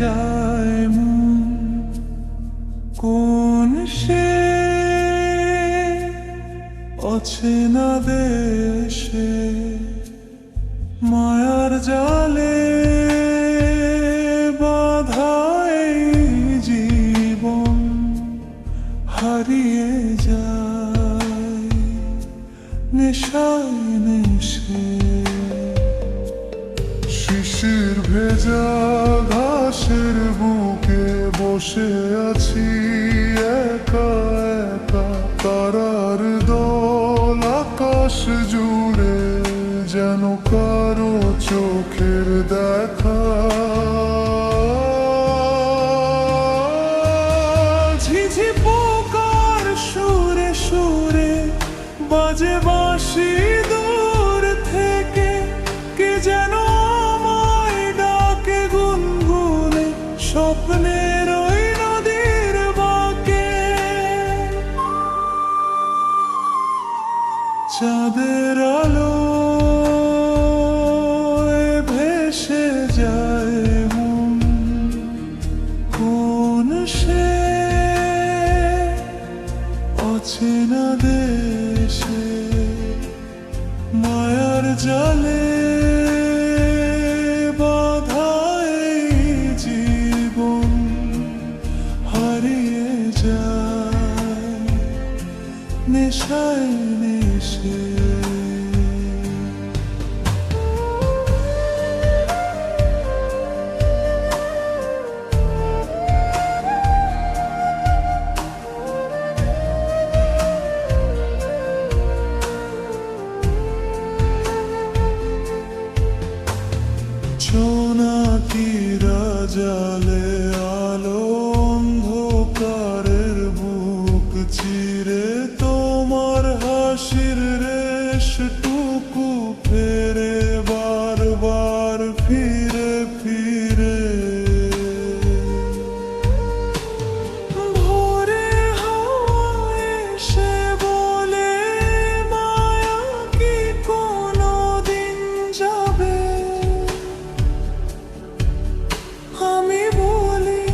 যায় মন, কোন সে অচেনা দেশে মায়ার জালে বাধাই জীবন হারিয়ে যায় নেশায় নেশে। শিশির ভেজা ঘাসের বুকে বসে আছি একা একা, তারার দল আকাশ জুড়ে যেন কারো চোখের দেখা। ঝিঝি পোকার সুরে সুরে বাজে বাঁশি দূর থেকে, কে যেন আমায় ডাকে গুনগুনে স্বপ্নের ওই নদীর বাঁকে। চাঁদের আলো ভেসে যায় মন, কোন সে অচেনা দেশে মায়ার জালে বাধাই জীবন হারিয়ে যায় নেশায় নেশে। জোনাকিরা জালে আলো অন্ধকারের বুক চিরে, তোমার হাসির রেশটুকু ফেরে বারবার ফিরে ফিরে। ভোরে হাওয়া এসে বলে মায়া কি কোনোদিন যাবে, আমি বলি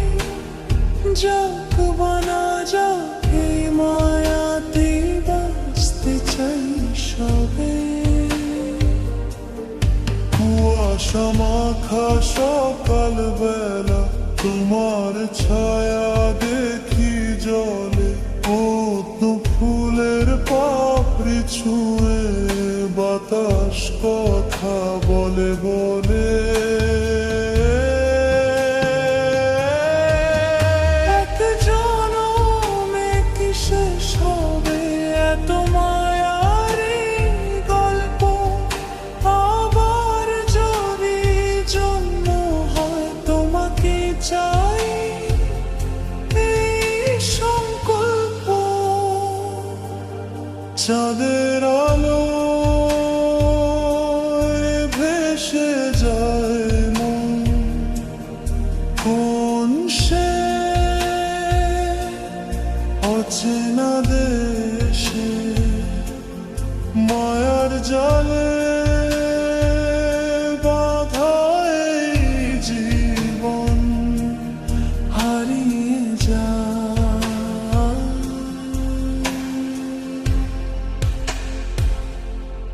যাক বানা যাক এই মায়াতে বাঁচতে চাই সবে। কুয়াশা মাখা সকাল বেলা তোমার ছায়া দেখি জলে, পদ্ম ফুলের পাপড়ি ছুঁয়ে বাতাস কথা বলে বলে। চাই এই সংকল্প, চাঁদের আলো ভেসে যায় মন, কোন সে অচেনা দেশে মায়ার জালে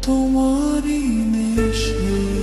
তোমারই নেশে।